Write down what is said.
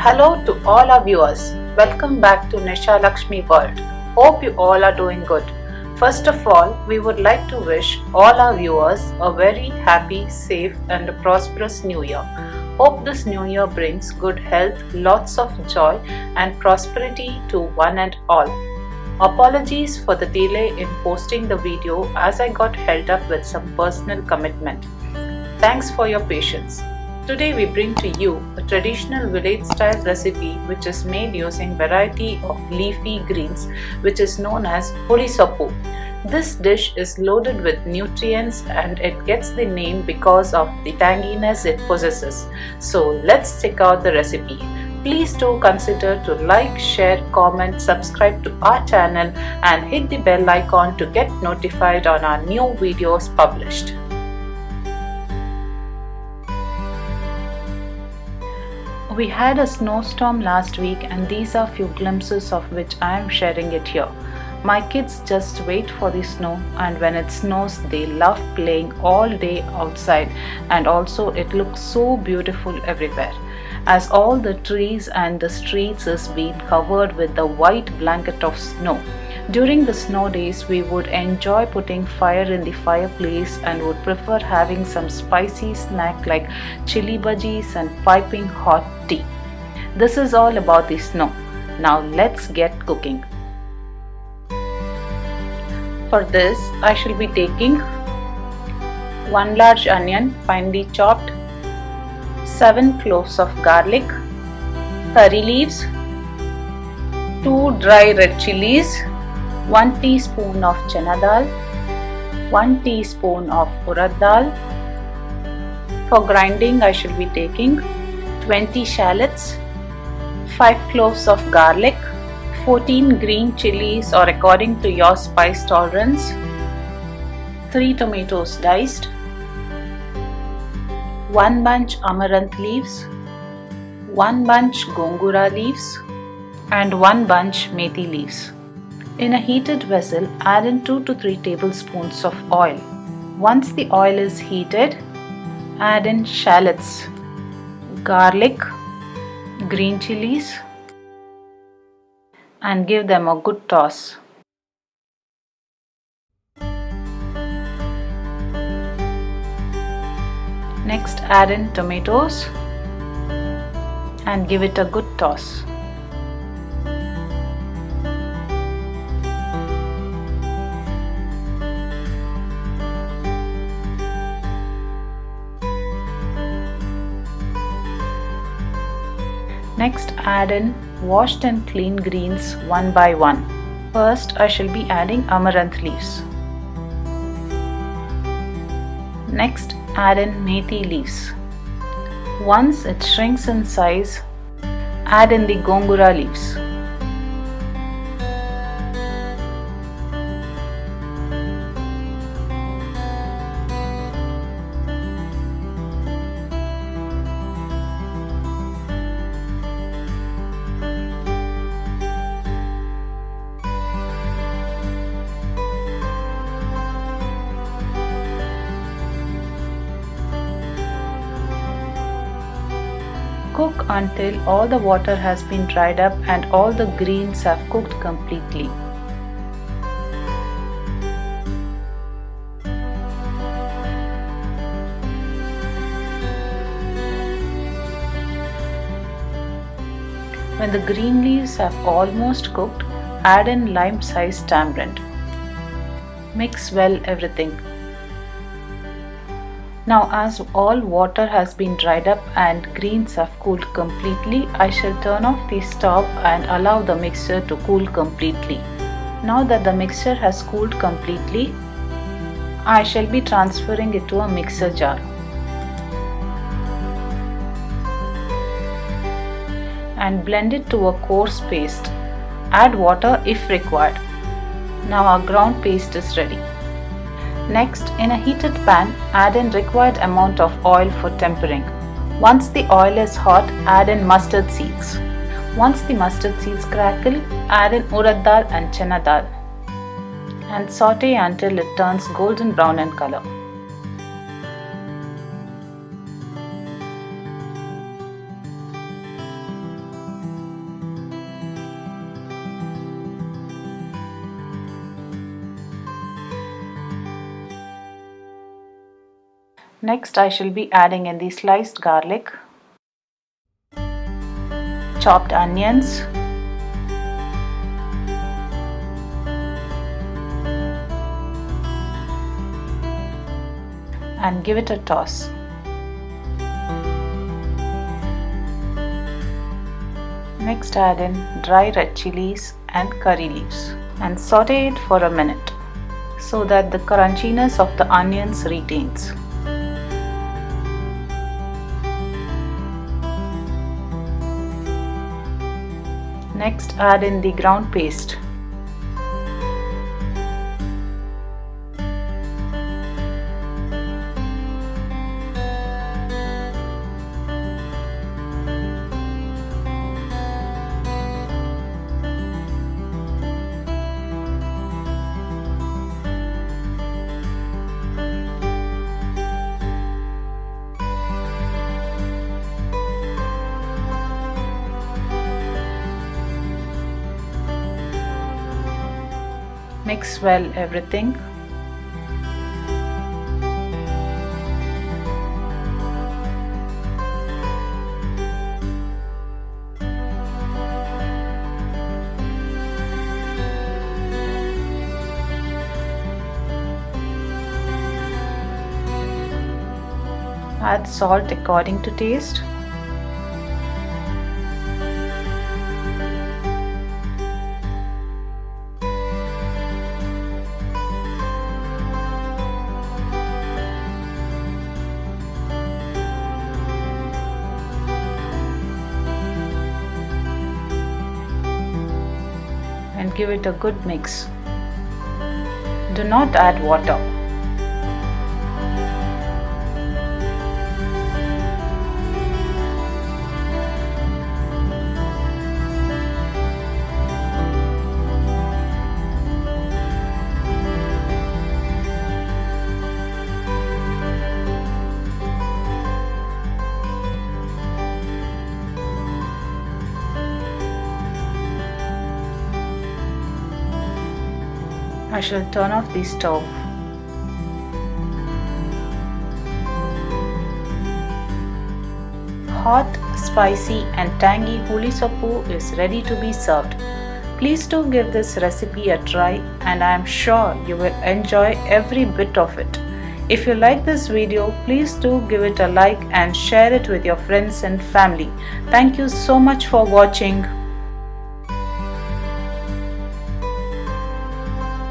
Hello to all our viewers. Welcome back to Nisha Lakshmi World. Hope you all are doing good. First of all, we would like to wish all our viewers a very happy, safe and a prosperous new year. Hope this new year brings good health, lots of joy and prosperity to one and all. Apologies for the delay in posting the video as I got held up with some personal commitment. Thanks for your patience. Today we bring to you a traditional village style recipe which is made using variety of leafy greens which is known as Huli Soppu. This dish is loaded with nutrients and it gets the name because of the tanginess it possesses. So let's check out the recipe. Please do consider to like, share, comment, subscribe to our channel and hit the bell icon to get notified on our new videos published. We had a snowstorm last week and these are few glimpses of which I am sharing it here. My kids just wait for the snow and when it snows they love playing all day outside and also it looks so beautiful everywhere. As all the trees and the streets is being covered with the white blanket of snow. During the snow days, we would enjoy putting fire in the fireplace and would prefer having some spicy snack like chili bhajis and piping hot tea. This is all about the snow. Now let's get cooking. For this, I shall be taking 1 large onion finely chopped, 7 cloves of garlic, curry leaves, 2 dry red chilies, 1 teaspoon of chana dal, 1 teaspoon of urad dal. For grinding I shall be taking 20 shallots, 5 cloves of garlic, 14 green chilies or according to your spice tolerance, 3 tomatoes diced, 1 bunch amaranth leaves, 1 bunch gongura leaves and 1 bunch methi leaves. In a heated vessel, add in 2 to 3 tablespoons of oil. Once the oil is heated, add in shallots, garlic, green chilies and give them a good toss. Next add in tomatoes and give it a good toss. Next add in washed and clean greens one by one. First I shall be adding amaranth leaves. Next add in methi leaves. Once it shrinks in size, add in the gongura leaves. Cook until all the water has been dried up and all the greens have cooked completely. When the green leaves have almost cooked, add in lime-sized tamarind. Mix well everything. Now as all water has been dried up and greens have cooled completely, I shall turn off the stove and allow the mixture to cool completely. Now that the mixture has cooled completely, I shall be transferring it to a mixer jar. And blend it to a coarse paste. Add water if required. Now our ground paste is ready. Next, in a heated pan, add in required amount of oil for tempering. Once the oil is hot, add in mustard seeds. Once the mustard seeds crackle, add in urad dal and chana dal and saute until it turns golden brown in color. Next, I shall be adding in the sliced garlic, chopped onions, and give it a toss. Next, add in dry red chilies and curry leaves and saute it for a minute so that the crunchiness of the onions retains. Next, add in the ground paste. Mix well everything. Add salt according to taste. And give it a good mix. Do not add water. I shall turn off the stove. Hot, spicy and tangy Huli Soppu is ready to be served. Please do give this recipe a try and I am sure you will enjoy every bit of it. If you like this video, please do give it a like and share it with your friends and family. Thank you so much for watching.